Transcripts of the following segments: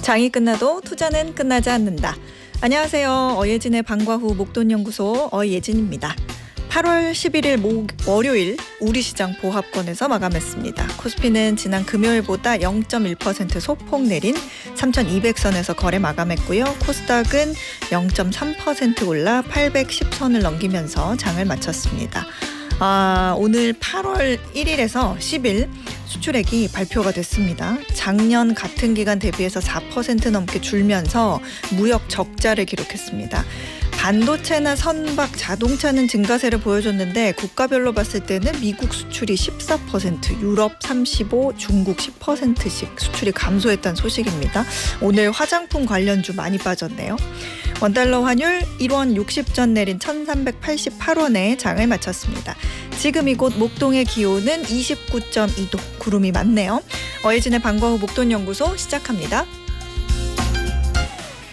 장이 끝나도 투자는 끝나지 않는다. 안녕하세요. 어예진의 방과 후 목돈연구소 어예진입니다. 8월 11일 월요일 우리시장 보합권에서 마감했습니다. 코스피는 지난 금요일보다 0.1% 소폭 내린 3,200선에서 거래 마감했고요. 코스닥은 0.3% 올라 810선을 넘기면서 장을 마쳤습니다. 오늘 8월 1일에서 10일 수출액이 발표가 됐습니다. 작년 같은 기간 대비해서 4% 넘게 줄면서 무역 적자를 기록했습니다. 반도체나 선박, 자동차는 증가세를 보여줬는데 국가별로 봤을 때는 미국 수출이 14%, 유럽 35%, 중국 10%씩 수출이 감소했다는 소식입니다. 오늘 화장품 관련주 많이 빠졌네요. 원달러 환율 1원 60전 내린 1,388원에 장을 마쳤습니다. 지금 이곳 목동의 기온은 29.2도, 구름이 많네요. 어예진의 방과 후 목돈연구소 시작합니다.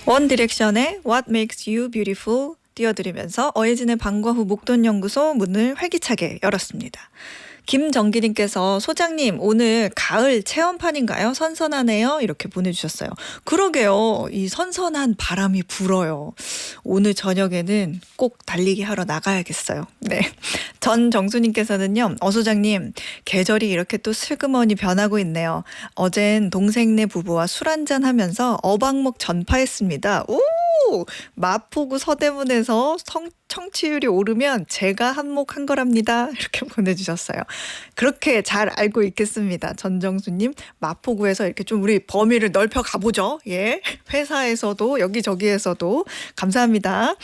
원디렉션의 What Makes You Beautiful 띄워드리면서 어예진의 방과 후 목돈연구소 문을 활기차게 열었습니다. 김정기님께서 소장님 오늘 가을 체험판인가요? 선선하네요. 이렇게 보내주셨어요. 그러게요. 이 선선한 바람이 불어요. 오늘 저녁에는 꼭 달리기 하러 나가야겠어요. 네. 전정수님께서는요. 소장님 계절이 이렇게 또 슬그머니 변하고 있네요. 어젠 동생네 부부와 술 한잔 하면서 어방목 전파했습니다. 오! 마포구 서대문에서 청취율이 오르면 제가 한몫한 거랍니다. 이렇게 보내주셨어요. 그렇게 잘 알고 있겠습니다. 전정수님, 마포구에서 이렇게 좀 우리 범위를 넓혀 가보죠. 예, 회사에서도 여기저기에서도 감사합니다.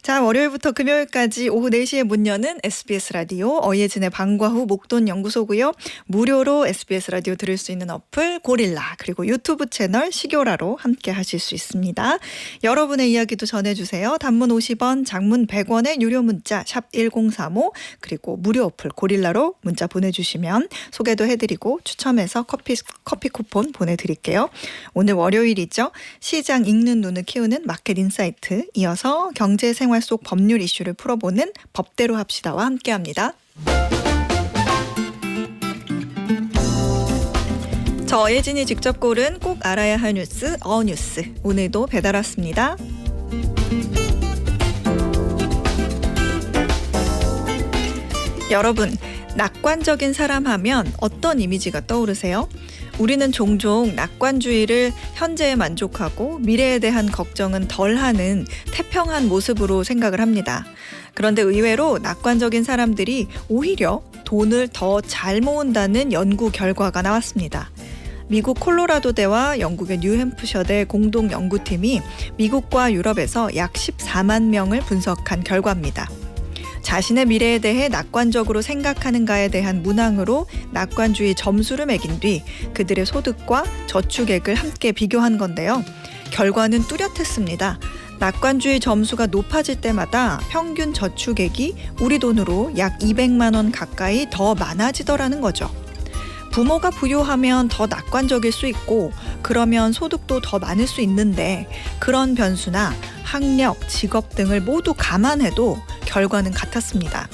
자, 월요일부터 금요일까지 오후 4시에 문 여는 SBS 라디오 어예진의 방과 후 목돈연구소고요. 무료로 SBS 라디오 들을 수 있는 어플 고릴라 그리고 유튜브 채널 시교라로 함께 하실 수 있습니다. 여러분의 이야기도 전해주세요. 단문 50원, 장문 100원의 유료 문자 샵 1035 그리고 무료 어플 고릴라로 문자 보내주시면 소개도 해드리고 추첨해서 커피 쿠폰 보내드릴게요. 오늘 월요일이죠. 시장 읽는 눈을 키우는 마켓 인사이트 이어서 경제생활 속 법률 이슈를 풀어보는 법대로 합시다와 함께합니다. 저 어예진이 직접 고른 꼭 알아야 할 뉴스 어뉴스 오늘도 배달 왔습니다. 여러분, 낙관적인 사람 하면 어떤 이미지가 떠오르세요? 우리는 종종 낙관주의를 현재에 만족하고 미래에 대한 걱정은 덜하는 태평한 모습으로 생각을 합니다. 그런데 의외로 낙관적인 사람들이 오히려 돈을 더 잘 모은다는 연구 결과가 나왔습니다. 미국 콜로라도대와 영국의 뉴햄프셔대 공동 연구팀이 미국과 유럽에서 약 14만 명을 분석한 결과입니다. 자신의 미래에 대해 낙관적으로 생각하는가에 대한 문항으로 낙관주의 점수를 매긴 뒤 그들의 소득과 저축액을 함께 비교한 건데요. 결과는 뚜렷했습니다. 낙관주의 점수가 높아질 때마다 평균 저축액이 우리 돈으로 약 200만 원 가까이 더 많아지더라는 거죠. 부모가 부유하면 더 낙관적일 수 있고 그러면 소득도 더 많을 수 있는데 그런 변수나 학력, 직업 등을 모두 감안해도 결과는 같았습니다.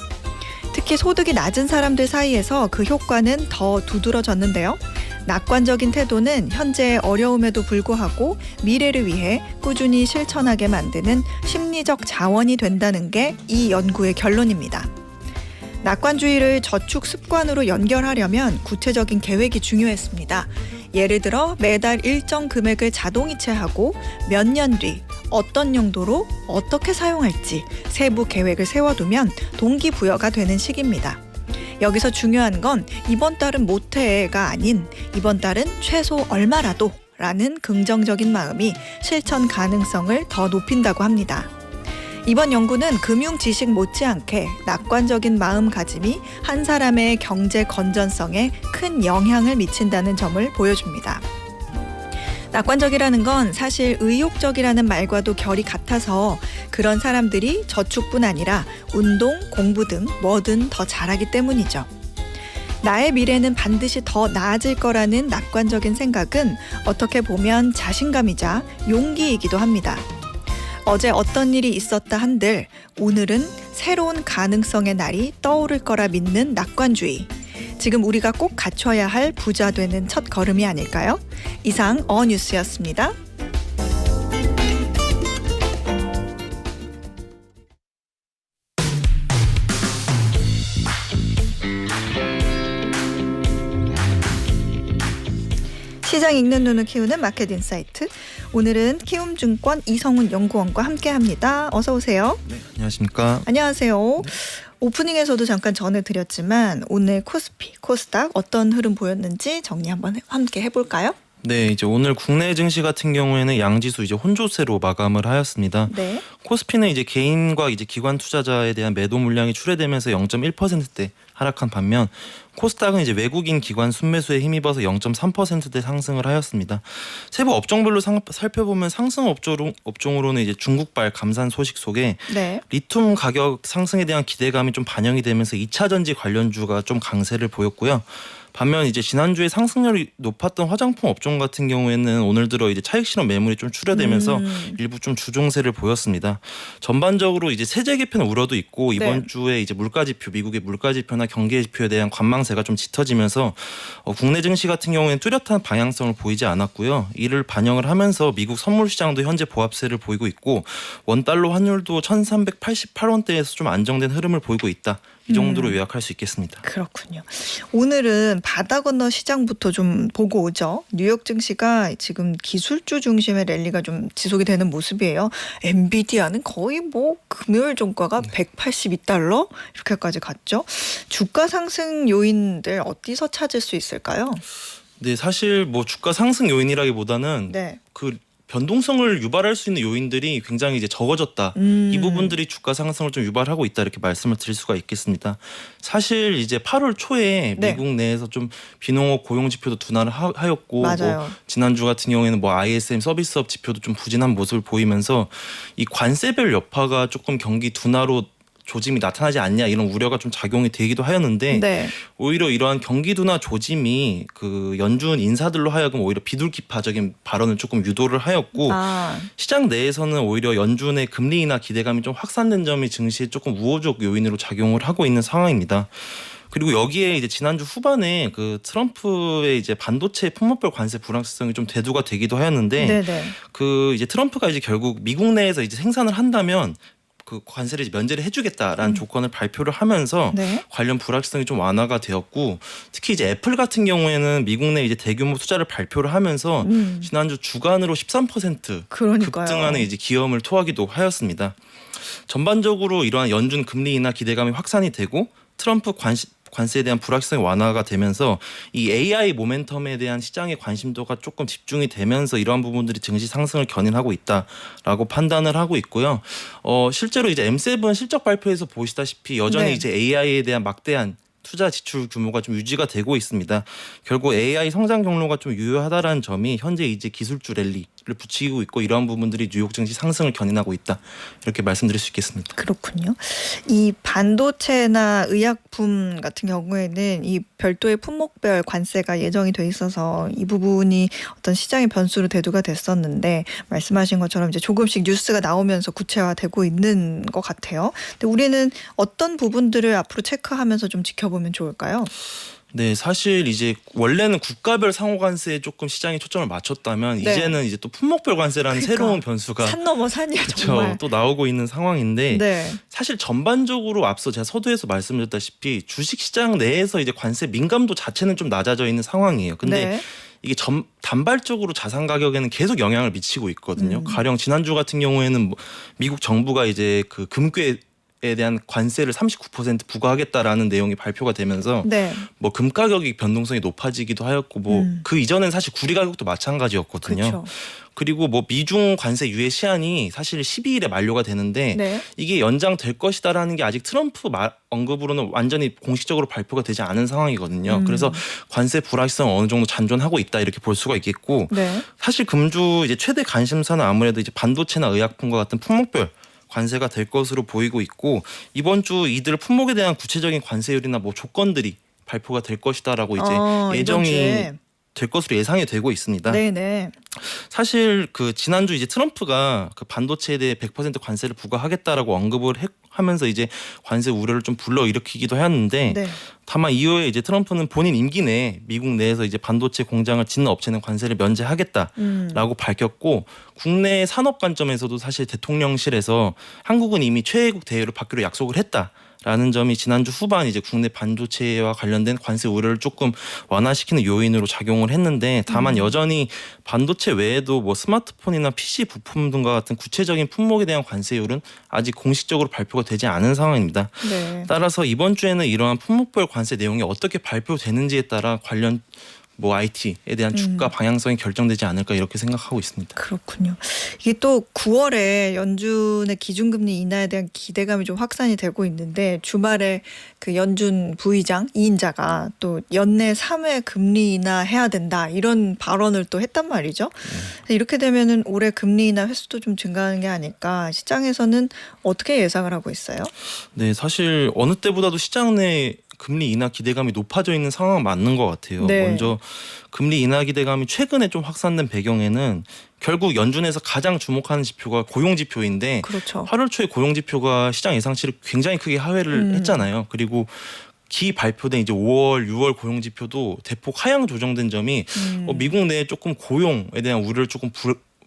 특히 소득이 낮은 사람들 사이에서 그 효과는 더 두드러졌는데요. 낙관적인 태도는 현재의 어려움에도 불구하고 미래를 위해 꾸준히 실천하게 만드는 심리적 자원이 된다는 게 이 연구의 결론입니다. 낙관주의를 저축 습관으로 연결하려면 구체적인 계획이 중요했습니다. 예를 들어 매달 일정 금액을 자동이체하고 몇 년 뒤 어떤 용도로 어떻게 사용할지 세부 계획을 세워두면 동기부여가 되는 시기입니다. 여기서 중요한 건 이번 달은 못해가 아닌 이번 달은 최소 얼마라도 라는 긍정적인 마음이 실천 가능성을 더 높인다고 합니다. 이번 연구는 금융 지식 못지않게 낙관적인 마음가짐이 한 사람의 경제 건전성에 큰 영향을 미친다는 점을 보여줍니다. 낙관적이라는 건 사실 의욕적이라는 말과도 결이 같아서 그런 사람들이 저축뿐 아니라 운동, 공부 등 뭐든 더 잘하기 때문이죠. 나의 미래는 반드시 더 나아질 거라는 낙관적인 생각은 어떻게 보면 자신감이자 용기이기도 합니다. 어제 어떤 일이 있었다 한들 오늘은 새로운 가능성의 날이 떠오를 거라 믿는 낙관주의. 지금 우리가 꼭 갖춰야 할 부자 되는 첫 걸음이 아닐까요? 이상 어뉴스였습니다. 시장 읽는 눈을 키우는 마켓 인사이트. 오늘은 키움증권 이성훈 연구원과 함께합니다. 어서 오세요. 네, 안녕하십니까. 안녕하세요. 오프닝에서도 잠깐 전해드렸지만 오늘 코스피, 코스닥 어떤 흐름 보였는지 정리 한번 함께 해볼까요? 네, 이제 오늘 국내 증시 같은 경우에는 양지수 이제 혼조세로 마감을 하였습니다. 네. 코스피는 이제 개인과 이제 기관 투자자에 대한 매도 물량이 출회되면서 0.1%대 하락한 반면 코스닥은 이제 외국인 기관 순매수에 힘입어서 0.3%대 상승을 하였습니다. 세부 업종별로 살펴보면 상승 업종으로는 이제 중국발 감산 소식 속에 네. 리튬 가격 상승에 대한 기대감이 좀 반영이 되면서 2차 전지 관련주가 좀 강세를 보였고요. 반면 이제 지난주에 상승률이 높았던 화장품 업종 같은 경우에는 오늘 들어 이제 차익 실현 매물이 좀 출회되면서 일부 좀 주종세를 보였습니다. 전반적으로 이제 세제 개편 우려도 있고 이번 주에 이제 물가지표, 미국의 물가지표나 경기지표에 대한 관망세가 좀 짙어지면서 국내 증시 같은 경우에는 뚜렷한 방향성을 보이지 않았고요. 이를 반영을 하면서 미국 선물 시장도 현재 보합세를 보이고 있고 원달러 환율도 1,388원대에서 좀 안정된 흐름을 보이고 있다. 이 정도로 요약할 수 있겠습니다. 그렇군요. 오늘은 바다 건너 시장부터 좀 보고 오죠. 뉴욕 증시가 지금 기술주 중심의 랠리가 좀 지속이 되는 모습이에요. 엔비디아는 거의 뭐 금요일 종가가 182달러 이렇게까지 갔죠. 주가 상승 요인들 어디서 찾을 수 있을까요? 네, 사실 뭐 주가 상승 요인이라기보다는 그 변동성을 유발할 수 있는 요인들이 굉장히 이제 적어졌다. 이 부분들이 주가 상승을 좀 유발하고 있다 이렇게 말씀을 드릴 수가 있겠습니다. 사실 이제 8월 초에 미국 내에서 좀 비농업 고용 지표도 둔화를 하였고 뭐 지난주 같은 경우에는 뭐 ISM 서비스업 지표도 좀 부진한 모습을 보이면서 이 관세별 여파가 조금 경기 둔화로 조짐이 나타나지 않냐 이런 우려가 좀 작용이 되기도 하였는데 오히려 이러한 경기 둔화 조짐이 그 연준 인사들로 하여금 오히려 비둘기파적인 발언을 조금 유도를 하였고 시장 내에서는 오히려 연준의 금리 인하 기대감이 좀 확산된 점이 증시에 조금 우호적 요인으로 작용을 하고 있는 상황입니다. 그리고 여기에 이제 지난주 후반에 그 트럼프의 이제 반도체 품목별 관세 불확실성이 좀 대두가 되기도 하였는데 그 이제 트럼프가 이제 결국 미국 내에서 이제 생산을 한다면 그 관세를 면제를 해주겠다라는 조건을 발표를 하면서 관련 불확실성이 좀 완화가 되었고 특히 이제 애플 같은 경우에는 미국 내 이제 대규모 투자를 발표를 하면서 지난주 주간으로 13% 급등하는 이제 기염을 토하기도 하였습니다. 전반적으로 이러한 연준 금리 인하 기대감이 확산이 되고 트럼프 관세에 대한 불확실성이 완화가 되면서 이 AI 모멘텀에 대한 시장의 관심도가 조금 집중이 되면서 이러한 부분들이 증시 상승을 견인하고 있다라고 판단을 하고 있고요. 실제로 이제 M7 실적 발표에서 보시다시피 여전히 이제 AI에 대한 막대한 투자 지출 규모가 좀 유지가 되고 있습니다. 결국 AI 성장 경로가 좀 유효하다라는 점이 현재 이제 기술주 랠리를 부추기고 있고 이러한 부분들이 뉴욕 증시 상승을 견인하고 있다. 이렇게 말씀드릴 수 있겠습니다. 그렇군요. 이 반도체나 의약품 같은 경우에는 이 별도의 품목별 관세가 예정이 돼 있어서 이 부분이 어떤 시장의 변수로 대두가 됐었는데 말씀하신 것처럼 이제 조금씩 뉴스가 나오면서 구체화되고 있는 것 같아요. 근데 우리는 어떤 부분들을 앞으로 체크하면서 좀 지켜보면 좋을까요? 네, 사실 이제 원래는 국가별 상호 관세에 조금 시장이 초점을 맞췄다면 이제는 이제 또 품목별 관세라는 새로운 변수가 산 넘어 산이야 정말 또 나오고 있는 상황인데 사실 전반적으로 앞서 제가 서두에서 말씀드렸다시피 주식 시장 내에서 이제 관세 민감도 자체는 좀 낮아져 있는 상황이에요. 근데 이게 단발적으로 자산 가격에는 계속 영향을 미치고 있거든요. 가령 지난주 같은 경우에는 뭐 미국 정부가 이제 그 금괴 에 대한 관세를 39% 부과하겠다라는 내용이 발표가 되면서 뭐 금 가격이 변동성이 높아지기도 하였고 뭐 그 이전엔 사실 구리 가격도 마찬가지였거든요. 그리고 뭐 미중 관세 유예 시한이 사실 12일에 만료가 되는데 이게 연장될 것이다라는 게 아직 트럼프 언급으로는 완전히 공식적으로 발표가 되지 않은 상황이거든요. 그래서 관세 불확실성 어느 정도 잔존하고 있다 이렇게 볼 수가 있겠고 사실 금주 이제 최대 관심사는 아무래도 이제 반도체나 의약품과 같은 품목별 관세가 될 것으로 보이고 있고 이번 주 이들 품목에 대한 구체적인 관세율이나 뭐 조건들이 발표가 될 것이다라고 이제 예정이 될 것으로 예상이 되고 있습니다. 사실 그 지난주 이제 트럼프가 그 반도체에 대해 100% 관세를 부과하겠다라고 언급을 하면서 이제 관세 우려를 좀 불러일으키기도 했는데 네. 다만 이후에 이제 트럼프는 본인 임기 내에 미국 내에서 이제 반도체 공장을 짓는 업체는 관세를 면제하겠다라고 밝혔고 국내 산업 관점에서도 사실 대통령실에서 한국은 이미 최애국 대우를 받기로 약속을 했다. 라는 점이 지난주 후반 이제 국내 반도체와 관련된 관세 우려를 조금 완화시키는 요인으로 작용을 했는데 다만 여전히 반도체 외에도 뭐 스마트폰이나 PC 부품 등과 같은 구체적인 품목에 대한 관세율은 아직 공식적으로 발표가 되지 않은 상황입니다. 네. 따라서 이번 주에는 이러한 품목별 관세 내용이 어떻게 발표되는지에 따라 관련 뭐 IT에 대한 주가 방향성이 결정되지 않을까 이렇게 생각하고 있습니다. 그렇군요. 이게 또 9월에 연준의 기준금리 인하에 대한 기대감이 좀 확산이 되고 있는데 주말에 그 연준 부의장 2인자가 또 연내 3회 금리 인하해야 된다 이런 발언을 또 했단 말이죠. 이렇게 되면은 올해 금리 인하 횟수도 좀 증가하는 게 아닐까 시장에서는 어떻게 예상을 하고 있어요? 네, 사실 어느 때보다도 시장 내 금리 인하 기대감이 높아져 있는 상황은 맞는 것 같아요. 네. 먼저 금리 인하 기대감이 최근에 좀 확산된 배경에는 결국 연준에서 가장 주목하는 지표가 고용 지표인데 그렇죠. 8월 초에 고용 지표가 시장 예상치를 굉장히 크게 하회를 했잖아요. 그리고 기 발표된 이제 5월, 6월 고용 지표도 대폭 하향 조정된 점이 미국 내에 조금 고용에 대한 우려를 조금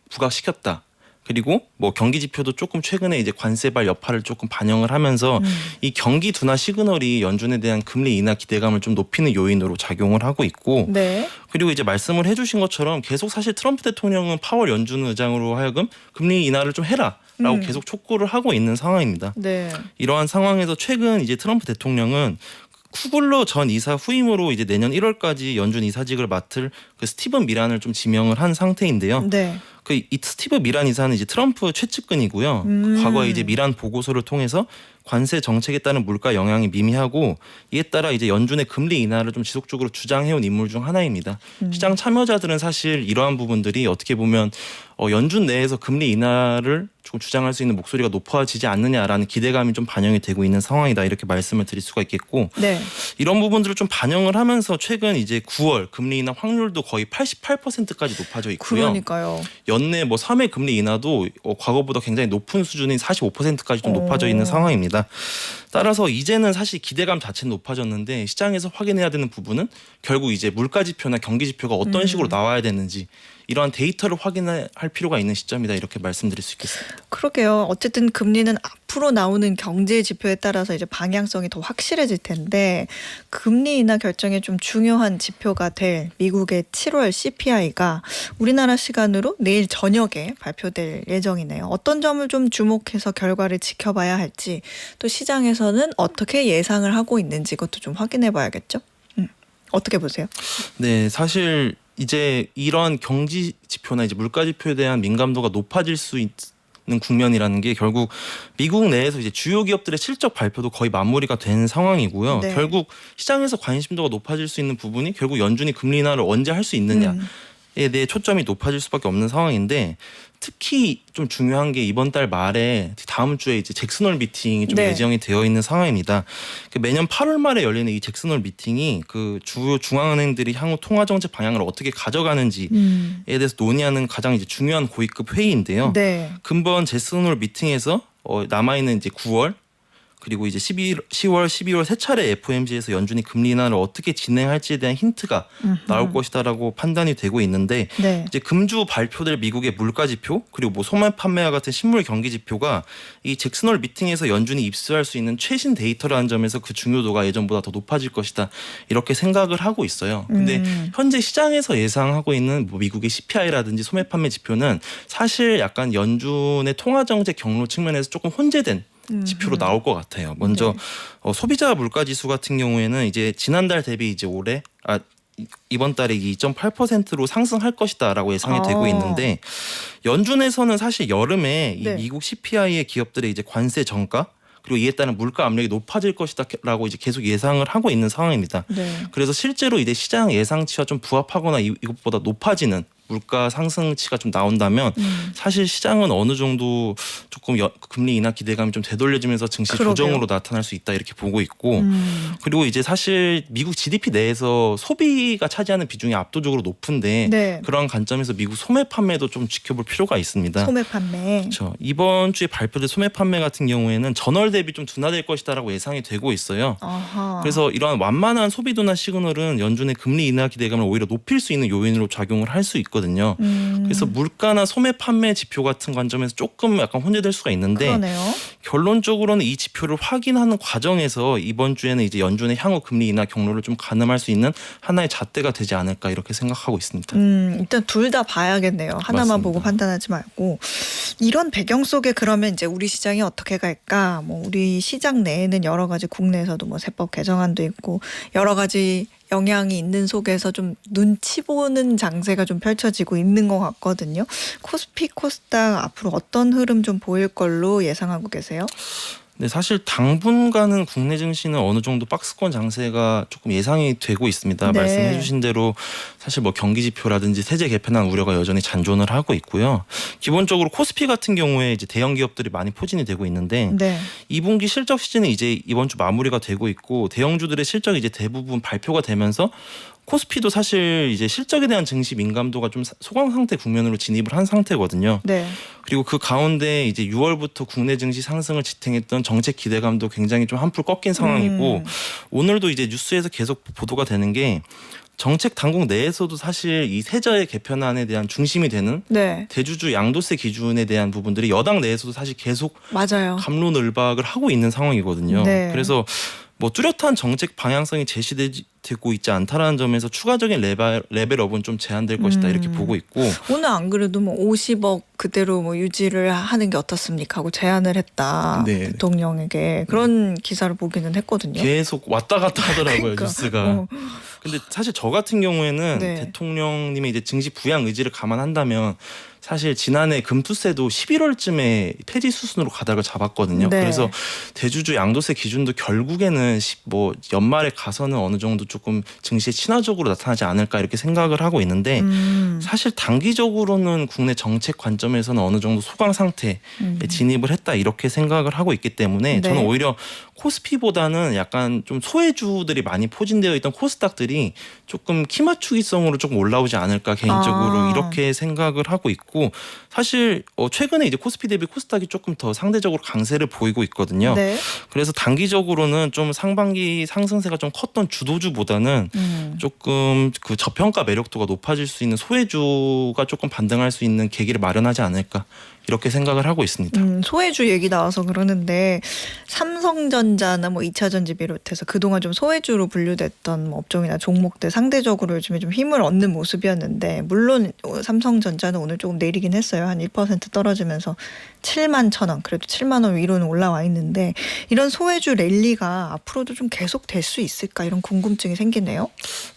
부각시켰다. 그리고 뭐 경기 지표도 조금 최근에 이제 관세발 여파를 조금 반영을 하면서 이 경기 둔화 시그널이 연준에 대한 금리 인하 기대감을 좀 높이는 요인으로 작용을 하고 있고 네. 그리고 이제 말씀을 해주신 것처럼 계속 사실 트럼프 대통령은 파월 연준 의장으로 하여금 금리 인하를 좀 해라라고 계속 촉구를 하고 있는 상황입니다. 네. 이러한 상황에서 최근 이제 트럼프 대통령은 쿠글러 전 이사 후임으로 이제 내년 1월까지 연준 이사직을 맡을 그 스티븐 미란을 좀 지명을 한 상태인데요. 네. 이 스티브 미란 이사는 이제 트럼프 최측근이고요. 과거에 이제 미란 보고서를 통해서 관세 정책에 따른 물가 영향이 미미하고 이에 따라 이제 연준의 금리 인하를 좀 지속적으로 주장해온 인물 중 하나입니다. 시장 참여자들은 사실 이러한 부분들이 어떻게 보면 연준 내에서 금리 인하를 조금 주장할 수 있는 목소리가 높아지지 않느냐라는 기대감이 좀 반영이 되고 있는 상황이다 이렇게 말씀을 드릴 수가 있겠고 네. 이런 부분들을 좀 반영을 하면서 최근 이제 9월 금리 인하 확률도 거의 88%까지 높아져 있고요. 그러니까요. 연내 뭐 3회 금리 인하도 과거보다 굉장히 높은 수준인 45%까지 좀 높아져 있는 상황입니다. 따라서 이제는 사실 기대감 자체는 높아졌는데 시장에서 확인해야 되는 부분은 결국 이제 물가 지표나 경기 지표가 어떤 식으로 나와야 되는지 이러한 데이터를 확인할 필요가 있는 시점이다 이렇게 말씀드릴 수 있겠습니다. 그러게요. 어쨌든 금리는 앞으로 나오는 경제 지표에 따라서 이제 방향성이 더 확실해질 텐데 금리 인하 결정에 좀 중요한 지표가 될 미국의 7월 CPI가 우리나라 시간으로 내일 저녁에 발표될 예정이네요. 어떤 점을 좀 주목해서 결과를 지켜봐야 할지 또 시장에서는 어떻게 예상을 하고 있는지 이것도 좀 확인해 봐야겠죠. 어떻게 보세요? 네, 사실 이제 이런 경기 지표나 이제 물가 지표에 대한 민감도가 높아질 수 있는 국면이라는 게 결국 미국 내에서 이제 주요 기업들의 실적 발표도 거의 마무리가 된 상황이고요. 네. 결국 시장에서 관심도가 높아질 수 있는 부분이 결국 연준이 금리 인하를 언제 할 수 있느냐에 대해 초점이 높아질 수밖에 없는 상황인데 특히 좀 중요한 게 이번 달 말에 다음 주에 이제 잭슨홀 미팅이 좀 네. 예정이 되어 있는 상황입니다. 매년 8월 말에 열리는 이 잭슨홀 미팅이 그 주요 중앙은행들이 향후 통화 정책 방향을 어떻게 가져가는지에 대해서 논의하는 가장 이제 중요한 고위급 회의인데요. 네. 근본 잭슨홀 미팅에서 남아 있는 이제 9월 그리고 이제 10월, 12월 세 차례 FOMC에서 연준이 금리 인하를 어떻게 진행할지에 대한 힌트가 나올 것이다라고 판단이 되고 있는데 네. 이제 금주 발표될 미국의 물가 지표 그리고 뭐 소매 판매와 같은 실물 경기 지표가 이 잭슨홀 미팅에서 연준이 입수할 수 있는 최신 데이터라는 점에서 그 중요도가 예전보다 더 높아질 것이다 이렇게 생각을 하고 있어요. 근데 현재 시장에서 예상하고 있는 뭐 미국의 CPI라든지 소매 판매 지표는 사실 약간 연준의 통화 정책 경로 측면에서 조금 혼재된 지표로 나올 것 같아요. 먼저 소비자 물가 지수 같은 경우에는 이제 지난달 대비 이제 이번 달에 2.8%로 상승할 것이다라고 예상이 되고 있는데 연준에서는 사실 여름에 이 네. 미국 CPI의 기업들의 이제 관세 정가 그리고 이에 따른 물가 압력이 높아질 것이다라고 이제 계속 예상을 하고 있는 상황입니다. 네. 그래서 실제로 이제 시장 예상치와 좀 부합하거나 이것보다 높아지는 물가 상승치가 좀 나온다면 사실 시장은 어느 정도 조금 금리 인하 기대감이 좀 되돌려지면서 증시 그러게요. 조정으로 나타날 수 있다 이렇게 보고 있고 그리고 이제 사실 미국 GDP 내에서 소비가 차지하는 비중이 압도적으로 높은데 네. 그러한 관점에서 미국 소매 판매도 좀 지켜볼 필요가 있습니다. 소매 판매. 그렇죠. 이번 주에 발표된 소매 판매 같은 경우에는 전월 대비 좀 둔화될 것이다라고 예상이 되고 있어요. 아하. 그래서 이러한 완만한 소비 둔화 시그널은 연준의 금리 인하 기대감을 오히려 높일 수 있는 요인으로 작용을 할 수 있거든요. 그래서 물가나 소매 판매 지표 같은 관점에서 조금 약간 혼재될 수가 있는데 그러네요. 결론적으로는 이 지표를 확인하는 과정에서 이번 주에는 이제 연준의 향후 금리 인하 경로를 좀 가늠할 수 있는 하나의 잣대가 되지 않을까 이렇게 생각하고 있습니다. 일단 둘 다 봐야겠네요. 하나만 맞습니다. 보고 판단하지 말고. 이런 배경 속에 그러면 이제 우리 시장이 어떻게 갈까? 뭐 우리 시장 내에는 여러 가지 국내에서도 뭐 세법 개정안도 있고 여러 가지 영향이 있는 속에서 좀 눈치 보는 장세가 좀 펼쳐지고 있는 것 같거든요. 코스피, 코스닥 앞으로 어떤 흐름 좀 보일 걸로 예상하고 계세요? 네, 사실 당분간은 국내 증시는 어느 정도 박스권 장세가 조금 예상이 되고 있습니다. 네. 말씀해 주신 대로 사실 뭐 경기 지표라든지 세제 개편안 우려가 여전히 잔존을 하고 있고요. 기본적으로 코스피 같은 경우에 이제 대형 기업들이 많이 포진이 되고 있는데 네. 2분기 실적 시즌은 이제 이번 주 마무리가 되고 있고 대형주들의 실적이 이제 대부분 발표가 되면서 코스피도 사실 이제 실적에 대한 증시 민감도가 좀 소강 상태 국면으로 진입을 한 상태거든요. 네. 그리고 그 가운데 이제 6월부터 국내 증시 상승을 지탱했던 정책 기대감도 굉장히 좀 한풀 꺾인 상황이고 오늘도 이제 뉴스에서 계속 보도가 되는 게 정책 당국 내에서도 사실 이 세제 개편안에 대한 중심이 되는 네. 대주주 양도세 기준에 대한 부분들이 여당 내에서도 사실 계속 맞아요. 갑론을박을 하고 있는 상황이거든요. 네. 그래서 뭐 뚜렷한 정책 방향성이 제시되고 있지 않다라는 점에서 추가적인 레벨업은 좀 제한될 것이다 이렇게 보고 있고 오늘 안 그래도 뭐 50억 그대로 뭐 유지를 하는 게 어떻습니까 하고 제안을 했다. 네. 대통령에게 그런 기사를 보기는 했거든요. 계속 왔다 갔다 하더라고요. 그러니까. 뉴스가. 근데 사실 저 같은 경우에는 네. 대통령님의 이제 증시 부양 의지를 감안한다면 사실 지난해 금투세도 11월쯤에 폐지 수순으로 가닥을 잡았거든요. 네. 그래서 대주주 양도세 기준도 결국에는 뭐 연말에 가서는 어느 정도 조금 증시에 친화적으로 나타나지 않을까 이렇게 생각을 하고 있는데 사실 단기적으로는 국내 정책 관점에서는 어느 정도 소강 상태에 진입을 했다 이렇게 생각을 하고 있기 때문에 네. 저는 오히려 코스피보다는 약간 좀 소외주들이 많이 포진되어 있던 코스닥들이 조금 키 맞추기성으로 조금 올라오지 않을까 개인적으로 이렇게 생각을 하고 있고 사실 최근에 이제 코스피 대비 코스닥이 조금 더 상대적으로 강세를 보이고 있거든요. 네. 그래서 단기적으로는 좀 상반기 상승세가 좀 컸던 주도주보다는 조금 그 저평가 매력도가 높아질 수 있는 소외주가 조금 반등할 수 있는 계기를 마련하지 않을까 이렇게 생각을 하고 있습니다. 소외주 얘기 나와서 그러는데 삼성전자나 뭐 2차전지 비롯해서 그동안 좀 소외주로 분류됐던 뭐 업종이나 종목들 상대적으로 요즘에 좀 힘을 얻는 모습이었는데 물론 삼성전자는 오늘 조금 내리긴 했어요. 한 1% 떨어지면서 7만 1,000원 그래도 7만 원 위로는 올라와 있는데 이런 소외주 랠리가 앞으로도 좀 계속 될 수 있을까 이런 궁금증이 생기네요.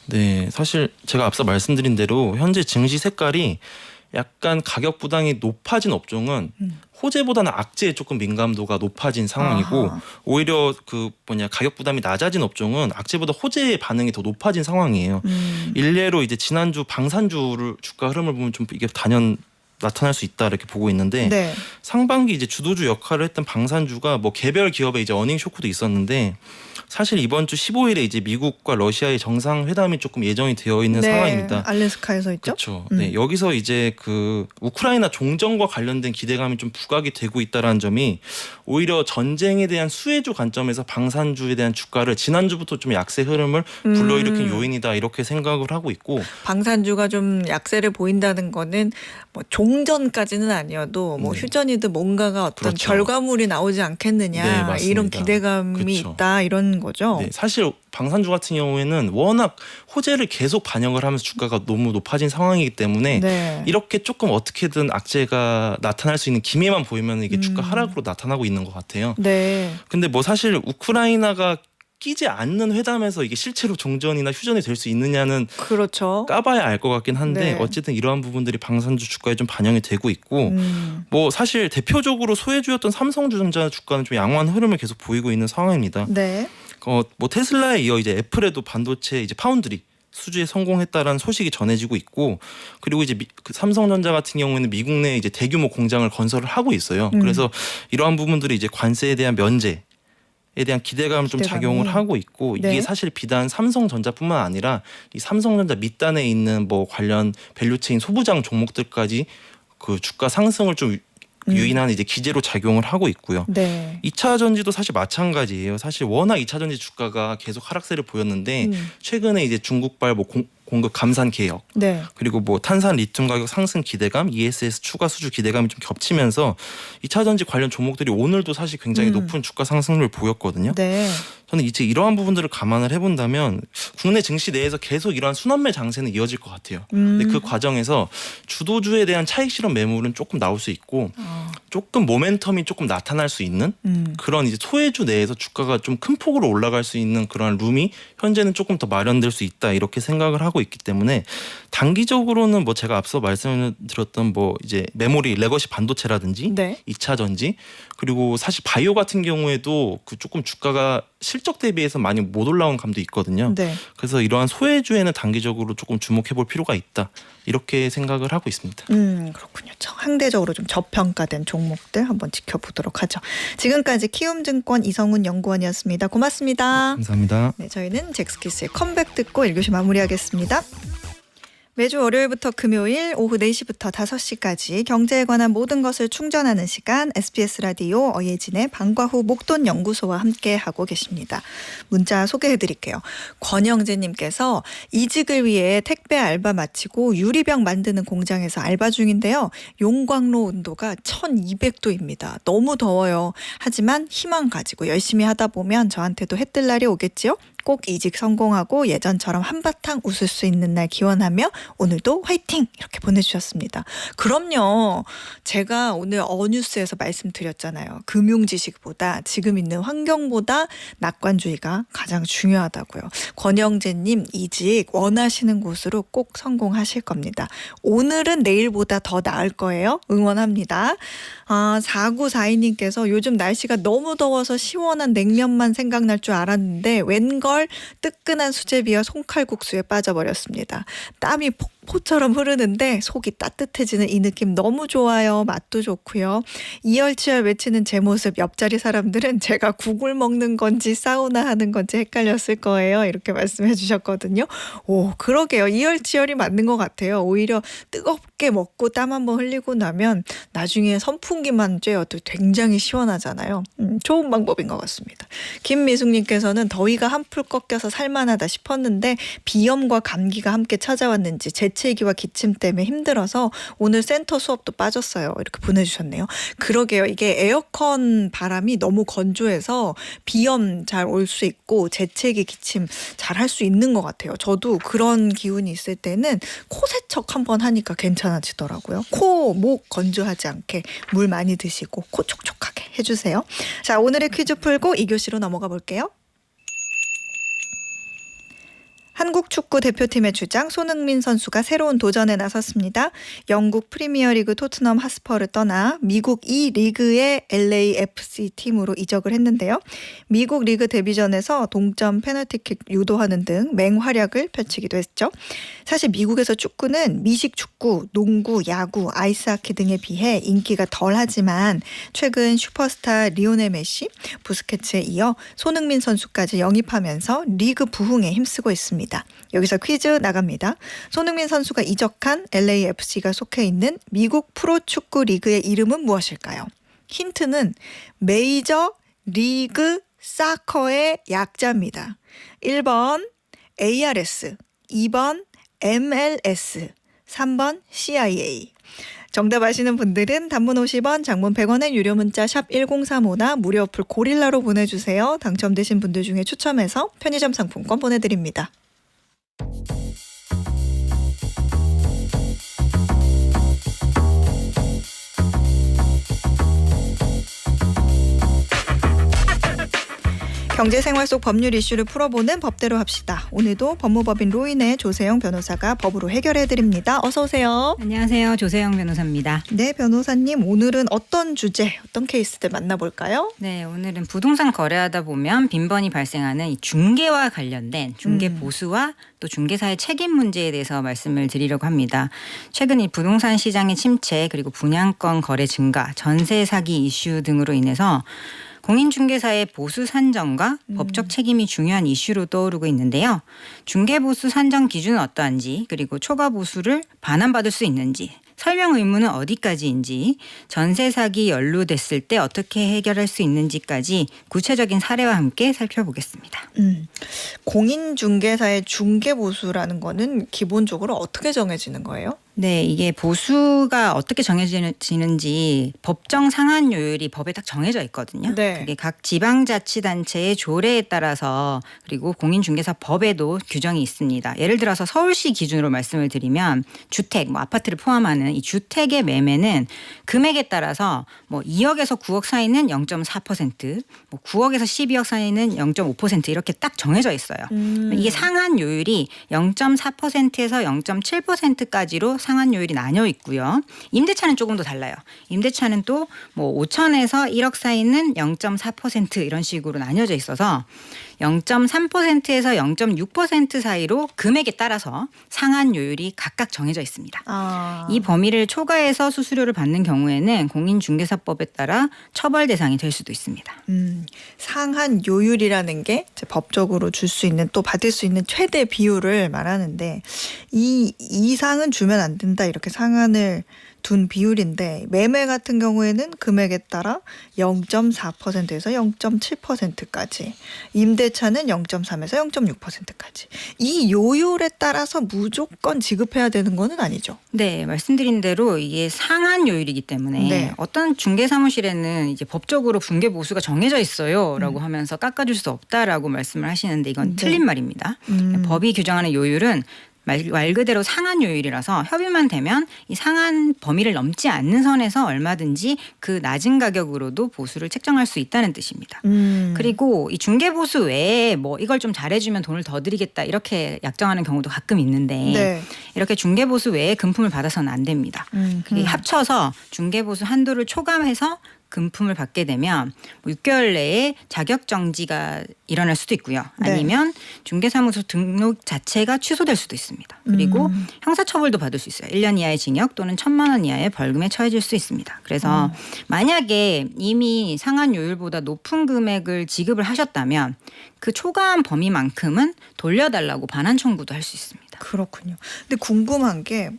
네, 사실 제가 앞서 말씀드린 대로 현재 증시 색깔이 약간 가격 부담이 높아진 업종은 호재보다는 악재에 조금 민감도가 높아진 상황이고 아하. 오히려 가격 부담이 낮아진 업종은 악재보다 호재의 반응이 더 높아진 상황이에요. 일례로 이제 지난주 방산주를 주가 흐름을 보면 좀 이게 단연 나타날 수 있다 이렇게 보고 있는데 네. 상반기 이제 주도주 역할을 했던 방산주가 뭐 개별 기업의 이제 어닝 쇼크도 있었는데 사실 이번 주 15일에 이제 미국과 러시아의 정상회담이 조금 예정이 되어 있는 네. 상황입니다. 알래스카에서 있죠. 그렇죠. 네, 여기서 이제 그 우크라이나 종전과 관련된 기대감이 좀 부각이 되고 있다라는 점이 오히려 전쟁에 대한 수혜주 관점에서 방산주에 대한 주가를 지난주부터 좀 약세 흐름을 불러일으킨 요인이다 이렇게 생각을 하고 있고 방산주가 좀 약세를 보인다는 거는 뭐 종전까지는 아니어도 뭐 휴전이든 뭔가가 어떤 그렇죠. 결과물이 나오지 않겠느냐 네, 맞습니다. 이런 기대감이 그렇죠. 있다 이런 거죠. 네, 사실 방산주 같은 경우에는 워낙 호재를 계속 반영을 하면서 주가가 너무 높아진 상황이기 때문에 네. 이렇게 조금 어떻게든 악재가 나타날 수 있는 기미만 보이면 이게 주가 하락으로 나타나고 있는 것 같아요. 네. 근데 뭐 사실 우크라이나가 끼지 않는 회담에서 이게 실제로 종전이나 휴전이 될 수 있느냐는 그렇죠. 까봐야 알 것 같긴 한데 네. 어쨌든 이러한 부분들이 방산주 주가에 좀 반영이 되고 있고 뭐 사실 대표적으로 소외주였던 삼성전자 주가는 좀 양호한 흐름을 계속 보이고 있는 상황입니다. 네. 뭐 테슬라에 이어 이제 애플에도 반도체 이제 파운드리 수주에 성공했다라는 소식이 전해지고 있고 그리고 이제 그 삼성전자 같은 경우에는 미국 내에 이제 대규모 공장을 건설을 하고 있어요. 그래서 이러한 부분들이 이제 관세에 대한 면제에 대한 기대감을 좀 작용을 하고 있고 네. 이게 사실 비단 삼성전자뿐만 아니라 이 삼성전자 밑단에 있는 뭐 관련 밸류체인 소부장 종목들까지 그 주가 상승을 좀 유인하는 이제 기제로 작용을 하고 있고요. 네. 2차 전지도 사실 마찬가지예요. 사실 워낙 2차 전지 주가가 계속 하락세를 보였는데 최근에 이제 중국발 뭐 공급 감산 개혁 네. 그리고 뭐 탄산 리튬 가격 상승 기대감, ESS 추가 수주 기대감이 좀 겹치면서 2차 전지 관련 종목들이 오늘도 사실 굉장히 높은 주가 상승률을 보였거든요. 네. 저는 이제 이러한 부분들을 감안을 해본다면 국내 증시 내에서 계속 이러한 순환매 장세는 이어질 것 같아요. 근데 그 과정에서 주도주에 대한 차익 실현 매물은 조금 나올 수 있고 조금 모멘텀이 조금 나타날 수 있는 그런 이제 소외주 내에서 주가가 좀 큰 폭으로 올라갈 수 있는 그런 룸이 현재는 조금 더 마련될 수 있다 이렇게 생각을 하고 있기 때문에 단기적으로는 뭐 제가 앞서 말씀을 드렸던 뭐 이제 메모리 레거시 반도체라든지 네. 2차 전지 그리고 사실 바이오 같은 경우에도 그 조금 주가가 실적 대비해서 많이 못 올라온 감도 있거든요. 네. 그래서 이러한 소외주에는 단기적으로 조금 주목해 볼 필요가 있다. 이렇게 생각을 하고 있습니다. 그렇군요. 상대적으로 좀 저평가된 종목들 한번 지켜보도록 하죠. 지금까지 키움증권 이성훈 연구원이었습니다. 고맙습니다. 감사합니다. 네, 저희는 잭스키스의 컴백 듣고 1교시 마무리하겠습니다. 매주 월요일부터 금요일 오후 4시부터 5시까지 경제에 관한 모든 것을 충전하는 시간 SBS 라디오 어예진의 방과후 목돈 연구소와 함께하고 계십니다. 문자 소개해드릴게요. 권영재님께서 이직을 위해 택배 알바 마치고 유리병 만드는 공장에서 알바 중인데요. 용광로 온도가 1200도입니다. 너무 더워요. 하지만 희망 가지고 열심히 하다 보면 저한테도 해 뜰 날이 오겠지요. 꼭 이직 성공하고 예전처럼 한바탕 웃을 수 있는 날 기원하며 오늘도 화이팅! 이렇게 보내주셨습니다. 그럼요. 제가 오늘 어뉴스에서 말씀드렸잖아요. 금융지식보다 지금 있는 환경보다 낙관주의가 가장 중요하다고요. 권영재님 이직 원하시는 곳으로 꼭 성공하실 겁니다. 오늘은 내일보다 더 나을 거예요. 응원합니다. 4942님께서 요즘 날씨가 너무 더워서 시원한 냉면만 생각날 줄 알았는데 웬걸 뜨끈한 수제비와 손칼국수에 빠져버렸습니다. 땀이 폭포처럼 흐르는데 속이 따뜻해지는 이 느낌 너무 좋아요. 맛도 좋고요. 이열치열 외치는 제 모습 옆자리 사람들은 제가 국을 먹는 건지 사우나 하는 건지 헷갈렸을 거예요. 이렇게 말씀해 주셨거든요. 오, 그러게요. 이열치열이 맞는 것 같아요. 오히려 뜨겁게 먹고 땀 한번 흘리고 나면 나중에 선풍기만 쬐어도 굉장히 시원하잖아요. 좋은 방법인 것 같습니다. 김미숙님께서는 더위가 한풀 꺾여서 살만하다 싶었는데 비염과 감기가 함께 찾아왔는지 재채기와 기침 때문에 힘들어서 오늘 센터 수업도 빠졌어요. 이렇게 보내주셨네요. 그러게요. 이게 에어컨 바람이 너무 건조해서 비염 잘 올 수 있고 재채기 기침 잘 할 수 있는 것 같아요. 저도 그런 기운이 있을 때는 코 세척 한번 하니까 괜찮아지더라고요. 코, 목 건조하지 않게 물 많이 드시고 코 촉촉하게 해주세요. 자, 오늘의 퀴즈 풀고 2교시로 넘어가 볼게요. 한국 축구 대표팀의 주장 손흥민 선수가 새로운 도전에 나섰습니다. 영국 프리미어리그 토트넘 하스퍼를 떠나 미국 2리그의 LAFC 팀으로 이적을 했는데요. 미국 리그 데뷔전에서 동점 페널티킥 유도하는 등 맹활약을 펼치기도 했죠. 사실 미국에서 축구는 미식 축구, 농구, 야구, 아이스하키 등에 비해 인기가 덜하지만 최근 슈퍼스타 리오넬 메시, 부스케츠에 이어 손흥민 선수까지 영입하면서 리그 부흥에 힘쓰고 있습니다. 여기서 퀴즈 나갑니다. 손흥민 선수가 이적한 LAFC가 속해 있는 미국 프로축구 리그의 이름은 무엇일까요? 힌트는 메이저 리그 사커의 약자입니다. 1번 ARS, 2번 MLS, 3번 CIA. 정답 아시는 분들은 단문 50원, 장문 100원의 유료 문자 샵 1035나 무료 어플 고릴라로 보내주세요. 당첨되신 분들 중에 추첨해서 편의점 상품권 보내드립니다. 경제생활 속 법률 이슈를 풀어보는 법대로 합시다. 오늘도 법무법인 로인의 조세영 변호사가 법으로 해결해드립니다. 어서 오세요. 안녕하세요. 조세영 변호사입니다. 네, 변호사님. 오늘은 어떤 주제, 어떤 케이스들 만나볼까요? 네, 오늘은 부동산 거래하다 보면 빈번히 발생하는 이 중개와 관련된 중개 보수와 또 중개사의 책임 문제에 대해서 말씀을 드리려고 합니다. 최근 이 부동산 시장의 침체 그리고 분양권 거래 증가, 전세 사기 이슈 등으로 인해서 공인중개사의 보수 산정과 법적 책임이 중요한 이슈로 떠오르고 있는데요. 중개보수 산정 기준은 어떠한지 그리고 초과 보수를 반환받을 수 있는지 설명 의무는 어디까지인지 전세 사기 연루됐을 때 어떻게 해결할 수 있는지까지 구체적인 사례와 함께 살펴보겠습니다. 공인중개사의 중개보수라는 거는 기본적으로 어떻게 정해지는 거예요? 네, 이게 보수가 어떻게 정해지는지 법정 상한 요율이 법에 딱 정해져 있거든요. 네. 그게 각 지방자치단체의 조례에 따라서 그리고 공인중개사법에도 규정이 있습니다. 예를 들어서 서울시 기준으로 말씀을 드리면 주택, 아파트를 포함하는 이 주택의 매매는 금액에 따라서 2억에서 9억 사이는 0.4%, 9억에서 12억 사이는 0.5% 이렇게 딱 정해져 있어요. 이게 상한 요율이 0.4%에서 0.7%까지로 상한 요율이 나뉘어 있고요. 임대차는 조금 더 달라요. 임대차는 또 5천에서 1억 사이는 0.4% 이런 식으로 나뉘어져 있어서 0.3%에서 0.6% 사이로 금액에 따라서 상한 요율이 각각 정해져 있습니다. 이 범위를 초과해서 수수료를 받는 경우에는 공인중개사법에 따라 처벌 대상이 될 수도 있습니다. 상한 요율이라는 게 법적으로 줄 수 있는 또 받을 수 있는 최대 비율을 말하는데 이 이상은 주면 안 된다 이렇게 상한을 둔 비율인데 매매 같은 경우에는 금액에 따라 0.4%에서 0.7%까지 임대차는 0.3에서 0.6%까지 이 요율에 따라서 무조건 지급해야 되는 거는 아니죠. 네, 말씀드린 대로 이게 상한 요율이기 때문에 네. 어떤 중개사무실에는 이제 법적으로 중개 보수가 정해져 있어요라고 하면서 깎아줄 수 없다라고 말씀을 하시는데 이건 틀린 말입니다. 법이 규정하는 요율은 말 그대로 상한 요율이라서 협의만 되면 이 상한 범위를 넘지 않는 선에서 얼마든지 그 낮은 가격으로도 보수를 책정할 수 있다는 뜻입니다. 그리고 이 중개 보수 외에 이걸 좀 잘해주면 돈을 더 드리겠다 이렇게 약정하는 경우도 가끔 있는데 네. 이렇게 중개 보수 외에 금품을 받아서는 안 됩니다. 합쳐서 중개 보수 한도를 초과해서 금품을 받게 되면 6개월 내에 자격 정지가 일어날 수도 있고요. 네. 아니면 중개사무소 등록 자체가 취소될 수도 있습니다. 그리고 형사처벌도 받을 수 있어요. 1년 이하의 징역 또는 1,000만 원 이하의 벌금에 처해질 수 있습니다. 그래서 만약에 이미 상한 요율보다 높은 금액을 지급을 하셨다면 그 초과한 범위만큼은 돌려달라고 반환 청구도 할 수 있습니다. 그렇군요. 근데 궁금한 게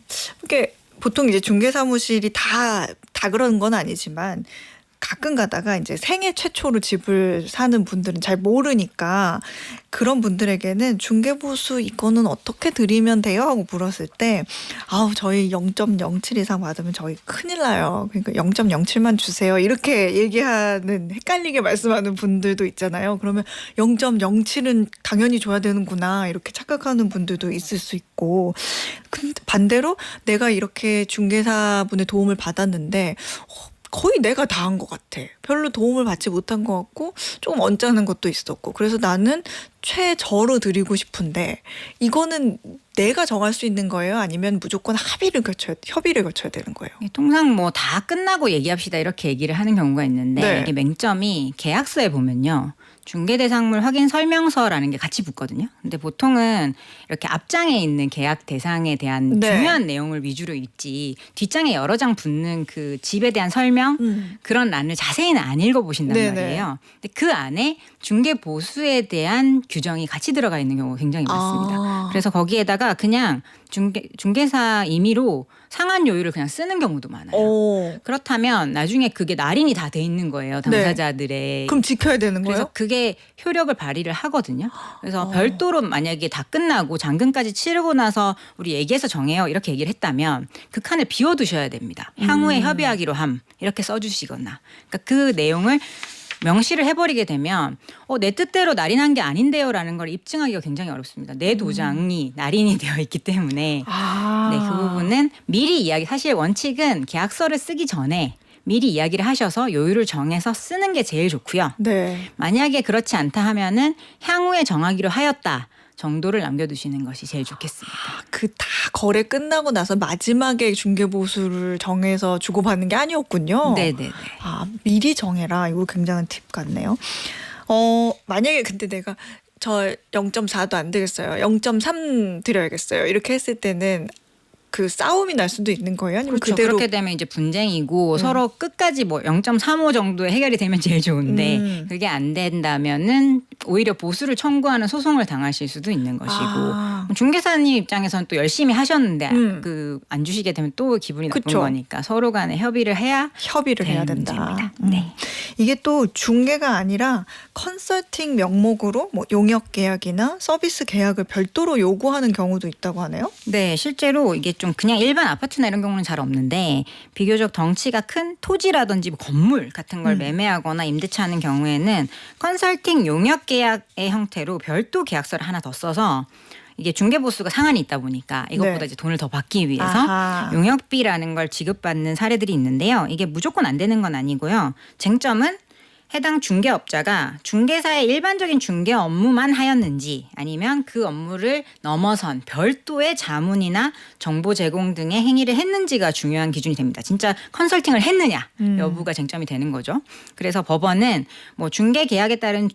이게 보통 이제 중개사무실이 다 그런 건 아니지만 가끔 가다가 이제 생애 최초로 집을 사는 분들은 잘 모르니까 그런 분들에게는 중개보수 이거는 어떻게 드리면 돼요? 하고 물었을 때 저희 0.07 이상 받으면 저희 큰일 나요. 그러니까 0.07만 주세요. 이렇게 얘기하는 헷갈리게 말씀하는 분들도 있잖아요. 그러면 0.07은 당연히 줘야 되는구나 이렇게 착각하는 분들도 있을 수 있고 근데 반대로 내가 이렇게 중개사분의 도움을 받았는데 거의 내가 다 한 것 같아. 별로 도움을 받지 못한 것 같고 조금 언짢은 것도 있었고 그래서 나는 최저로 드리고 싶은데 이거는 내가 정할 수 있는 거예요? 아니면 무조건 협의를 거쳐야 되는 거예요? 통상 다 끝나고 얘기합시다 이렇게 얘기를 하는 경우가 있는데 네. 이게 맹점이 계약서에 보면요. 중개대상물 확인 설명서라는 게 같이 붙거든요. 근데 보통은 이렇게 앞장에 있는 계약 대상에 대한 네. 중요한 내용을 위주로 읽지 뒷장에 여러 장 붙는 그 집에 대한 설명 그런 란을 자세히는 안 읽어보신단 네네. 말이에요. 근데 그 안에 중개 보수에 대한 규정이 같이 들어가 있는 경우가 굉장히 많습니다. 그래서 거기에다가 그냥 중개사 임의로 상한 요율을 그냥 쓰는 경우도 많아요. 그렇다면 나중에 그게 날인이 다 돼 있는 거예요. 당사자들의. 그럼 지켜야 되는 거예요? 그래서 그게 효력을 발휘를 하거든요. 그래서 별도로 만약에 다 끝나고 잔금까지 치르고 나서 우리 얘기해서 정해요. 이렇게 얘기를 했다면 그 칸을 비워두셔야 됩니다. 향후에 협의하기로 함. 이렇게 써주시거나. 그러니까 그 내용을 명시를 해버리게 되면 내 뜻대로 날인한 게 아닌데요라는 걸 입증하기가 굉장히 어렵습니다. 내 도장이 날인이 되어 있기 때문에 네, 그 부분은 미리 이야기. 사실 원칙은 계약서를 쓰기 전에 미리 이야기를 하셔서 요율을 정해서 쓰는 게 제일 좋고요. 네. 만약에 그렇지 않다 하면은 향후에 정하기로 하였다 정도를 남겨두시는 것이 제일 좋겠습니다. 그 다 거래 끝나고 나서 마지막에 중개보수를 정해서 주고받는 게 아니었군요. 네네네. 미리 정해라. 이거 굉장한 팁 같네요. 만약에 근데 내가 저 0.4도 안 되겠어요. 0.3 드려야겠어요. 이렇게 했을 때는 그 싸움이 날 수도 있는 거예요? 아니면 그렇죠. 그대로 그렇게 되면 이제 분쟁이고 서로 끝까지 뭐 0.35 정도에 해결이 되면 제일 좋은데 그게 안 된다면은 오히려 보수를 청구하는 소송을 당하실 수도 있는 것이고 중개사님 입장에서는 또 열심히 하셨는데 그 안 주시게 되면 또 기분이 나쁜 그쵸. 거니까 서로 간에 협의를 해야 해야 된다. 문제입니다. 네. 이게 또 중개가 아니라 컨설팅 명목으로 뭐 용역 계약이나 서비스 계약을 별도로 요구하는 경우도 있다고 하네요. 네, 실제로 이게 좀 그냥 일반 아파트나 이런 경우는 잘 없는데 비교적 덩치가 큰 토지라든지 뭐 건물 같은 걸 매매하거나 임대차 하는 경우에는 컨설팅 용역 계약의 형태로 별도 계약서를 하나 더 써서 이게 중개보수가 상한이 있다 보니까 이것보다 네. 이제 돈을 더 받기 위해서 아하. 용역비라는 걸 지급받는 사례들이 있는데요. 이게 무조건 안 되는 건 아니고요. 쟁점은 해당 중개업자가 중개사의 일반적인 중개 업무만 하였는지 아니면 그 업무를 넘어선 별도의 자문이나 정보 제공 등의 행위를 했는지가 중요한 기준이 됩니다. 진짜 컨설팅을 했느냐 여부가 쟁점이 되는 거죠. 그래서 법원은 뭐 중개 계약에 따른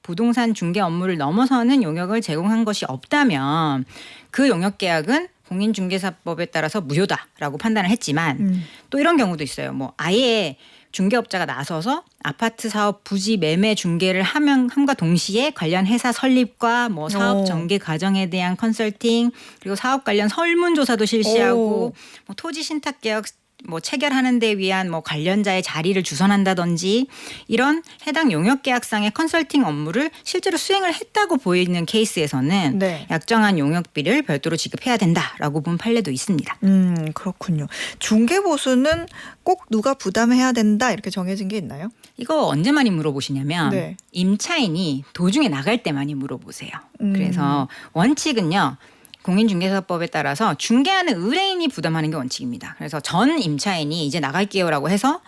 부동산 중개 업무를 넘어서는 용역을 제공한 것이 없다면 그 용역 계약은 공인중개사법에 따라서 무효다라고 판단을 했지만 또 이런 경우도 있어요. 뭐 아예 중개업자가 나서서 아파트 사업 부지 매매 중개를 함과 동시에 관련 회사 설립과 뭐 사업 전개 과정에 대한 컨설팅 그리고 사업 관련 설문조사도 실시하고 뭐 토지 신탁 계약 뭐 체결하는 데 위한 뭐 관련자의 자리를 주선한다든지 이런 해당 용역 계약상의 컨설팅 업무를 실제로 수행을 했다고 보이는 케이스에서는 네. 약정한 용역비를 별도로 지급해야 된다라고 본 판례도 있습니다. 그렇군요. 중개보수는 꼭 누가 부담해야 된다 이렇게 정해진 게 있나요? 이거 언제 많이 물어보시냐면 네. 임차인이 도중에 나갈 때 많이 물어보세요. 그래서 원칙은요. 공인중개사법에 따라서 중개하는 의뢰인이 부담하는 게 원칙입니다. 그래서 전 임차인이 이제 나갈게요라고 해서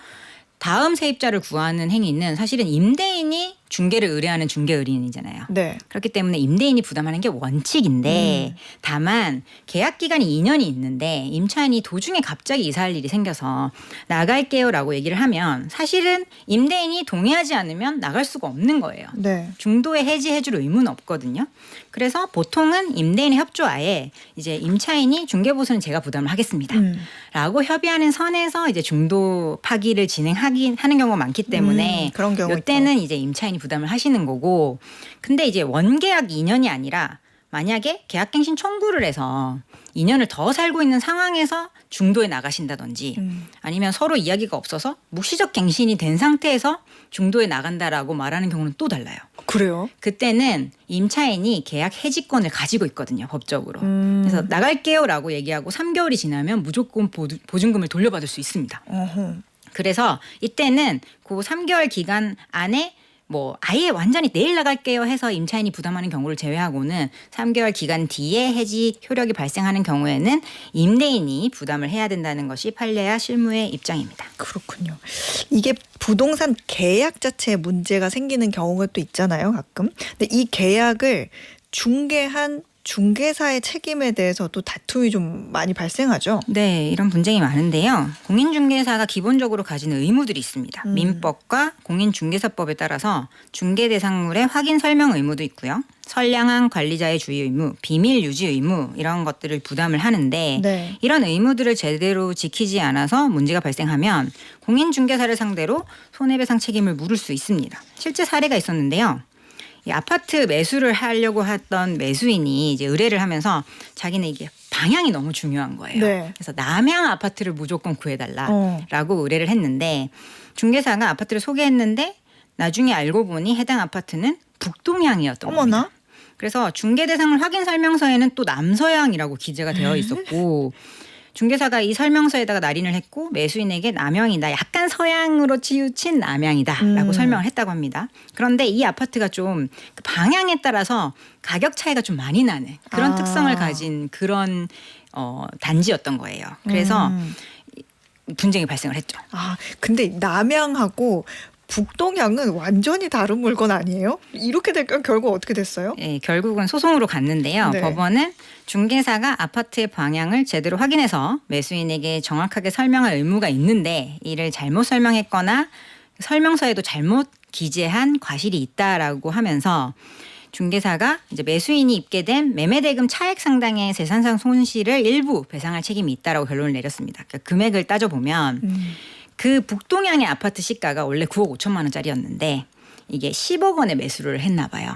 다음 세입자를 구하는 행위는 사실은 임대인이 중개를 의뢰하는 중개 의뢰인이잖아요. 네. 그렇기 때문에 임대인이 부담하는 게 원칙인데 다만 계약 기간이 2년이 있는데 임차인이 도중에 갑자기 이사할 일이 생겨서 나갈게요라고 얘기를 하면 사실은 임대인이 동의하지 않으면 나갈 수가 없는 거예요. 네. 중도에 해지해줄 의무는 없거든요. 그래서 보통은 임대인의 협조하에 이제 임차인이 중개보수는 제가 부담을 하겠습니다. 라고 협의하는 선에서 이제 중도 파기를 하는 경우가 많기 때문에 그런 경우 이때는 이제 임차인이 부담을 하시는 거고 근데 이제 원계약 2년이 아니라 만약에 계약갱신 청구를 해서 2년을 더 살고 있는 상황에서 중도에 나가신다든지 아니면 서로 이야기가 없어서 묵시적 갱신이 된 상태에서 중도에 나간다라고 말하는 경우는 또 달라요. 그래요? 그때는 임차인이 계약 해지권을 가지고 있거든요. 법적으로. 그래서 나갈게요라고 얘기하고 3개월이 지나면 무조건 보증금을 돌려받을 수 있습니다. 그래서 이때는 그 3개월 기간 안에 뭐 아예 완전히 내일 나갈게요 해서 임차인이 부담하는 경우를 제외하고는 3개월 기간 뒤에 해지 효력이 발생하는 경우에는 임대인이 부담을 해야 된다는 것이 판례와 실무의 입장입니다. 그렇군요. 이게 부동산 계약 자체에 문제가 생기는 경우가 또 있잖아요, 가끔. 근데 이 계약을 중개한 중개사의 책임에 대해서도 다툼이 좀 많이 발생하죠. 네, 이런 분쟁이 많은데요. 공인중개사가 기본적으로 가지는 의무들이 있습니다. 민법과 공인중개사법에 따라서 중개 대상물의 확인 설명 의무도 있고요. 선량한 관리자의 주의 의무, 비밀 유지 의무 이런 것들을 부담을 하는데 네. 이런 의무들을 제대로 지키지 않아서 문제가 발생하면 공인중개사를 상대로 손해배상 책임을 물을 수 있습니다. 실제 사례가 있었는데요. 이 아파트 매수를 하려고 했던 매수인이 이제 의뢰를 하면서 자기는 이게 방향이 너무 중요한 거예요. 네. 그래서 남향 아파트를 무조건 구해달라라고 의뢰를 했는데 중개사가 아파트를 소개했는데 나중에 알고 보니 해당 아파트는 북동향이었던 어머나. 겁니다. 그래서 중개 대상을 확인 설명서에는 또 남서향이라고 기재가 되어 있었고 중개사가 이 설명서에다가 날인을 했고 매수인에게 남양이다. 약간 서양으로 치우친 남양이다라고 설명을 했다고 합니다. 그런데 이 아파트가 좀 그 방향에 따라서 가격 차이가 좀 많이 나는 그런 특성을 가진 그런 단지였던 거예요. 그래서 분쟁이 발생을 했죠. 아, 근데 남양하고 북동양은 완전히 다른 물건 아니에요? 이렇게 될까 결국 어떻게 됐어요? 네, 결국은 소송으로 갔는데요. 네. 법원은 중개사가 아파트의 방향을 제대로 확인해서 매수인에게 정확하게 설명할 의무가 있는데 이를 잘못 설명했거나 설명서에도 잘못 기재한 과실이 있다라고 하면서 중개사가 이제 매수인이 입게 된 매매대금 차액 상당의 재산상 손실을 일부 배상할 책임이 있다라고 결론을 내렸습니다. 그러니까 금액을 따져보면 그 북동양의 아파트 시가가 원래 9억 5천만 원짜리였는데 이게 10억 원에 매수를 했나 봐요.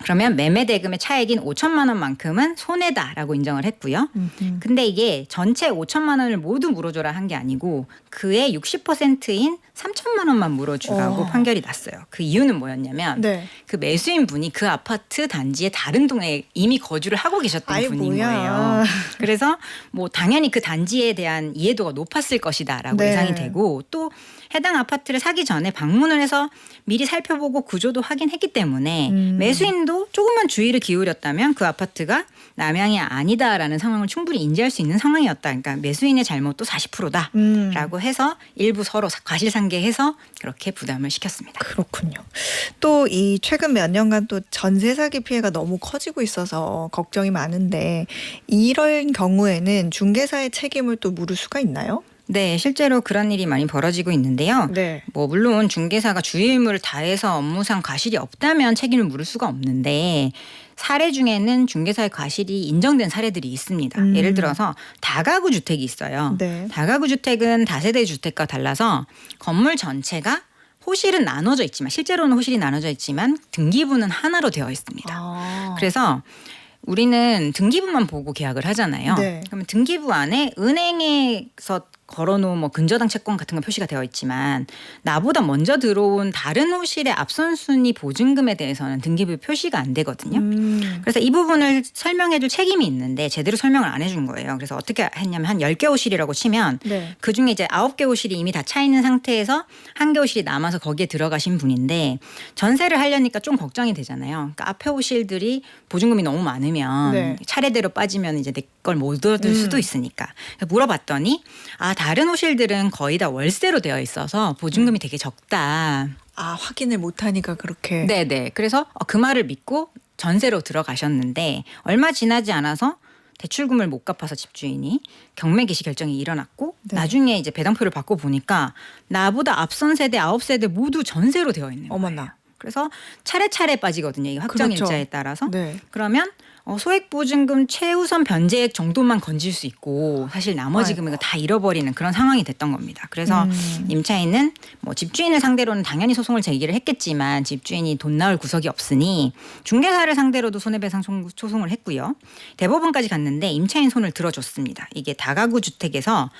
그러면 매매대금의 차액인 5천만 원만큼은 손해다라고 인정을 했고요. 근데 이게 전체 5천만 원을 모두 물어줘라 한 게 아니고 그의 60%인 3천만 원만 물어주라고 판결이 났어요. 그 이유는 뭐였냐면 네. 그 매수인 분이 그 아파트 단지의 다른 동네에 이미 거주를 하고 계셨던 분인 거예요. 그래서 뭐 당연히 그 단지에 대한 이해도가 높았을 것이다라고 네. 예상이 되고 또 해당 아파트를 사기 전에 방문을 해서 미리 살펴보고 구조도 확인했기 때문에 매수인도 조금만 주의를 기울였다면 그 아파트가 남양이 아니다라는 상황을 충분히 인지할 수 있는 상황이었다. 그러니까 매수인의 잘못도 40%다라고 해서 일부 서로 과실상계해서 그렇게 부담을 시켰습니다. 그렇군요. 또 이 최근 몇 년간 또 전세 사기 피해가 너무 커지고 있어서 걱정이 많은데 이런 경우에는 중개사의 책임을 또 물을 수가 있나요? 네, 실제로 그런 일이 많이 벌어지고 있는데요. 네. 뭐 물론 중개사가 주의 의무를 다해서 업무상 과실이 없다면 책임을 물을 수가 없는데 사례 중에는 중개사의 과실이 인정된 사례들이 있습니다. 예를 들어서 다가구 주택이 있어요. 네. 다가구 주택은 다세대 주택과 달라서 건물 전체가 호실은 나눠져 있지만 실제로는 호실이 나눠져 있지만 등기부는 하나로 되어 있습니다. 그래서 우리는 등기부만 보고 계약을 하잖아요. 네. 그러면 등기부 안에 은행에서 걸어놓은 뭐 근저당 채권 같은 건 표시가 되어 있지만 나보다 먼저 들어온 다른 호실의 앞선 순위 보증금에 대해서는 등기부에 표시가 안 되거든요. 그래서 이 부분을 설명해줄 책임이 있는데 제대로 설명을 안 해준 거예요. 그래서 어떻게 했냐면 한 10개 호실이라고 치면 네. 그중에 이제 9개 호실이 이미 다 차 있는 상태에서 1개 호실이 남아서 거기에 들어가신 분인데 전세를 하려니까 좀 걱정이 되잖아요. 그러니까 앞에 호실들이 보증금이 너무 많으면 네. 차례대로 빠지면 이제 내 걸 못 얻을 수도 있으니까 물어봤더니 다른 호실들은 거의 다 월세로 되어 있어서 보증금이 되게 적다. 확인을 못하니까 그렇게. 네네. 그래서 그 말을 믿고 전세로 들어가셨는데 얼마 지나지 않아서 대출금을 못 갚아서 집주인이 경매 개시 결정이 일어났고 네. 나중에 이제 배당표를 받고 보니까 나보다 앞선 세대 9세대 모두 전세로 되어 있는 거예요. 어머나. 그래서 차례차례 빠지거든요. 이 확정일자에 그렇죠. 따라서. 네. 그러면 소액보증금 최우선 변제액 정도만 건질 수 있고 사실 나머지 금액을 다 잃어버리는 그런 상황이 됐던 겁니다. 그래서 임차인은 뭐 집주인을 상대로는 당연히 소송을 제기를 했겠지만 집주인이 돈 나올 구석이 없으니 중개사를 상대로도 손해배상 소송을 했고요. 대법원까지 갔는데 임차인 손을 들어줬습니다. 이게 다가구 주택에서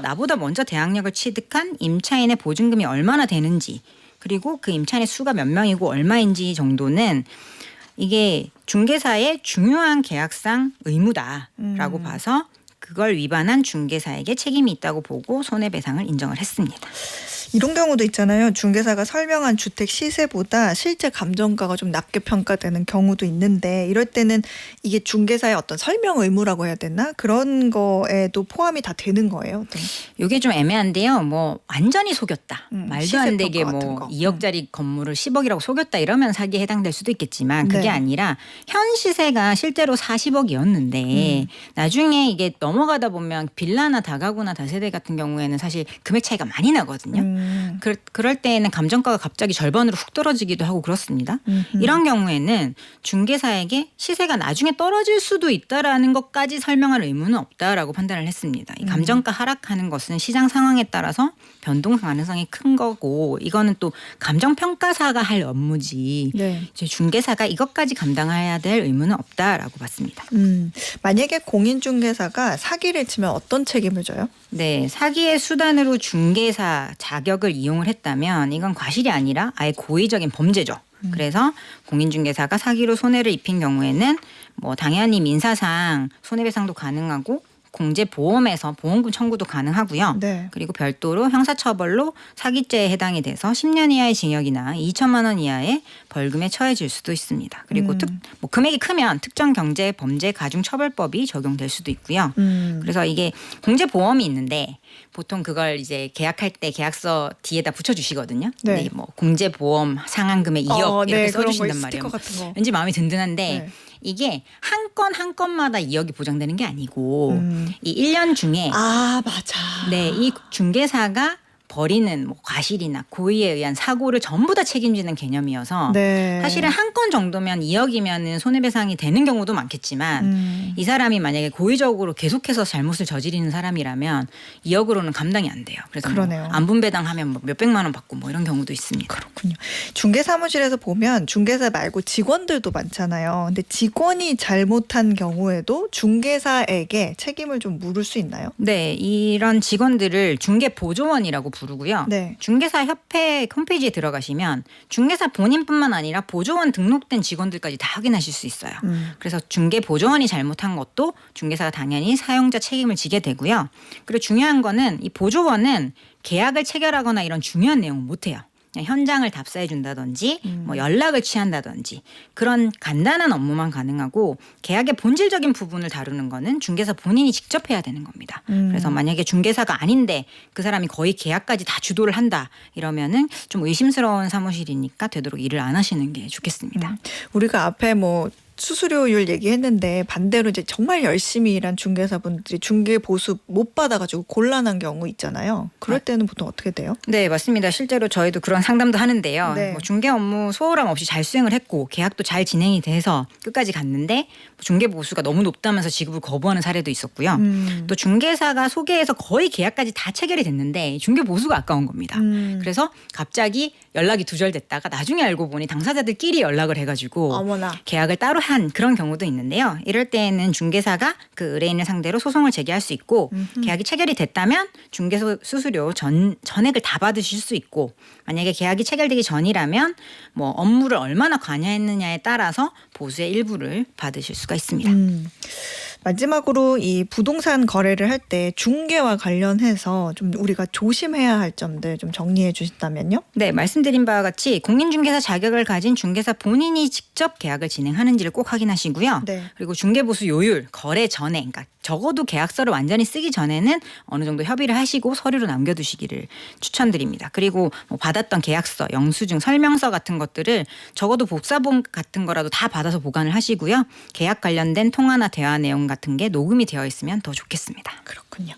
나보다 먼저 대항력을 취득한 임차인의 보증금이 얼마나 되는지 그리고 그 임차인의 수가 몇 명이고 얼마인지 정도는 이게 중개사의 중요한 계약상 의무다라고 봐서 그걸 위반한 중개사에게 책임이 있다고 보고 손해배상을 인정을 했습니다. 이런 경우도 있잖아요. 중개사가 설명한 주택 시세보다 실제 감정가가 좀 낮게 평가되는 경우도 있는데 이럴 때는 이게 중개사의 어떤 설명 의무라고 해야 되나? 그런 거에도 포함이 다 되는 거예요. 이게 좀 애매한데요. 뭐 완전히 속였다. 말도 안 되게 뭐 2억짜리 건물을 10억이라고 속였다 이러면 사기에 해당될 수도 있겠지만 그게 네. 아니라 현 시세가 실제로 40억이었는데 나중에 이게 넘어가다 보면 빌라나 다가구나 다세대 같은 경우에는 사실 금액 차이가 많이 나거든요. 그럴 때에는 감정가가 갑자기 절반으로 훅 떨어지기도 하고 그렇습니다. 이런 경우에는 중개사에게 시세가 나중에 떨어질 수도 있다라는 것까지 설명할 의무는 없다라고 판단을 했습니다. 이 감정가 하락하는 것은 시장 상황에 따라서 변동 가능성이 큰 거고 이거는 또 감정평가사가 할 업무지 네. 이제 중개사가 이것까지 감당해야 될 의무는 없다라고 봤습니다. 만약에 공인중개사가 사기를 치면 어떤 책임을 져요? 네, 사기의 수단으로 중개사 자격을 이용을 했다면 이건 과실이 아니라 아예 고의적인 범죄죠. 그래서 공인중개사가 사기로 손해를 입힌 경우에는 뭐 당연히 민사상 손해배상도 가능하고 공제보험에서 보험금 청구도 가능하고요. 네. 그리고 별도로 형사처벌로 사기죄에 해당이 돼서 10년 이하의 징역이나 2천만 원 이하의 벌금에 처해질 수도 있습니다. 그리고 뭐 금액이 크면 특정경제범죄가중처벌법이 적용될 수도 있고요. 그래서 이게 공제보험이 있는데 보통 그걸 이제 계약할 때 계약서 뒤에다 붙여주시거든요. 네. 네, 뭐 공제보험 상한금액 2억 이렇게 네, 그런 거 써주신단 말이에요. 스티커 같은 거. 왠지 마음이 든든한데 네. 이게 한 건 한 건마다 2억이 보장되는 게 아니고 이 1년 중에 아, 맞아. 네, 이 중개사가 벌이는 뭐 과실이나 고의에 의한 사고를 전부 다 책임지는 개념이어서 네. 사실은 한 건 정도면 2억이면은 손해배상이 되는 경우도 많겠지만 이 사람이 만약에 고의적으로 계속해서 잘못을 저지르는 사람이라면 2억으로는 감당이 안 돼요. 그래서 뭐 그러네요. 안분배당하면 뭐 몇백만 원 받고 뭐 이런 경우도 있습니다. 그렇군요. 중개사무실에서 보면 중개사 말고 직원들도 많잖아요. 근데 직원이 잘못한 경우에도 중개사에게 책임을 좀 물을 수 있나요? 네, 이런 직원들을 중개보조원이라고 부르고요. 네. 중개사 협회 홈페이지에 들어가시면 중개사 본인뿐만 아니라 보조원 등록된 직원들까지 다 확인하실 수 있어요. 그래서 중개보조원이 잘못한 것도 중개사가 당연히 사용자 책임을 지게 되고요. 그리고 중요한 거는 이 보조원은 계약을 체결하거나 이런 중요한 내용은 못해요. 그냥 현장을 답사해 준다든지 뭐 연락을 취한다든지 그런 간단한 업무만 가능하고 계약의 본질적인 부분을 다루는 거는 중개사 본인이 직접 해야 되는 겁니다. 그래서 만약에 중개사가 아닌데 그 사람이 거의 계약까지 다 주도를 한다 이러면은 좀 의심스러운 사무실이니까 되도록 일을 안 하시는 게 좋겠습니다. 우리가 앞에 뭐 수수료율 얘기했는데 반대로 이제 정말 열심히 일한 중개사분들이 중개 보수 못 받아가지고 곤란한 경우 있잖아요. 그럴 때는 보통 어떻게 돼요? 네, 맞습니다. 실제로 저희도 그런 상담도 하는데요. 네. 뭐 중개 업무 소홀함 없이 잘 수행을 했고 계약도 잘 진행이 돼서 끝까지 갔는데 중개 보수가 너무 높다면서 지급을 거부하는 사례도 있었고요. 또 중개사가 소개해서 거의 계약까지 다 체결이 됐는데 중개 보수가 아까운 겁니다. 그래서 갑자기 연락이 두절됐다가 나중에 알고 보니 당사자들끼리 연락을 해가지고 어머나. 계약을 따로 한 그런 경우도 있는데요. 이럴 때에는 중개사가 그 의뢰인을 상대로 소송을 제기할 수 있고 계약이 체결이 됐다면 중개 수수료 전액을 다 받으실 수 있고 만약에 계약이 체결되기 전이라면 뭐 업무를 얼마나 관여했느냐에 따라서 보수의 일부를 받으실 수가 있습니다. 마지막으로 이 부동산 거래를 할 때 중개와 관련해서 좀 우리가 조심해야 할 점들 좀 정리해 주신다면요? 네, 말씀드린 바와 같이 공인중개사 자격을 가진 중개사 본인이 직접 계약을 진행하는지를 꼭 확인하시고요. 네. 그리고 중개보수 요율, 거래 전에, 그러니까 적어도 계약서를 완전히 쓰기 전에는 어느 정도 협의를 하시고 서류로 남겨두시기를 추천드립니다. 그리고 뭐 받았던 계약서, 영수증, 설명서 같은 것들을 적어도 복사본 같은 거라도 다 받아서 보관을 하시고요. 계약 관련된 통화나 대화 내용 같은 게 녹음이 되어 있으면 더 좋겠습니다. 그렇군요.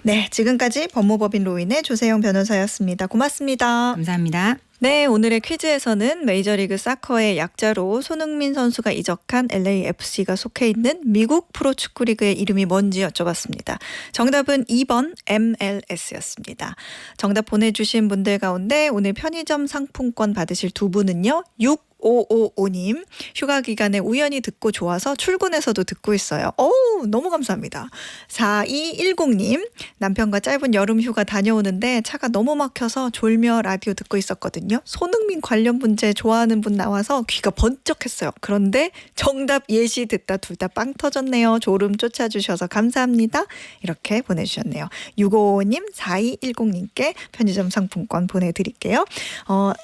네, 지금까지 법무법인 로인의 조세영 변호사였습니다. 고맙습니다. 감사합니다. 네, 오늘의 퀴즈에서는 메이저리그 사커의 약자로 손흥민 선수가 이적한 LAFC가 속해 있는 미국 프로축구리그의 이름이 뭔지 여쭤봤습니다. 정답은 2번 MLS였습니다. 정답 보내주신 분들 가운데 오늘 편의점 상품권 받으실 두 분은요. 6555님, 휴가 기간에 우연히 듣고 좋아서 출근해서도 듣고 있어요. 어우, 너무 감사합니다. 4210님, 남편과 짧은 여름 휴가 다녀오는데 차가 너무 막혀서 졸며 라디오 듣고 있었거든요. 손흥민 관련 문제 좋아하는 분 나와서 귀가 번쩍했어요. 그런데 정답 예시 듣다 둘 다 빵 터졌네요. 졸음 쫓아주셔서 감사합니다. 이렇게 보내주셨네요. 6555님, 4210님께 편의점 상품권 보내드릴게요.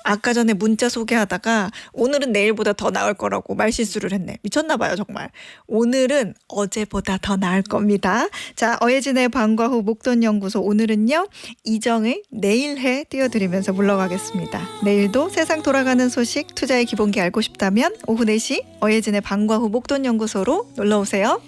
아까 전에 문자 소개하다가 오늘은 내일보다 더 나을 거라고 말실수를 했네. 미쳤나 봐요 정말. 오늘은 어제보다 더 나을 겁니다. 자, 어예진의 방과 후 목돈연구소 오늘은요. 이정의 내일 해 띄워드리면서 물러가겠습니다. 내일도 세상 돌아가는 소식 투자의 기본기 알고 싶다면 오후 4시 어예진의 방과 후 목돈연구소로 놀러오세요.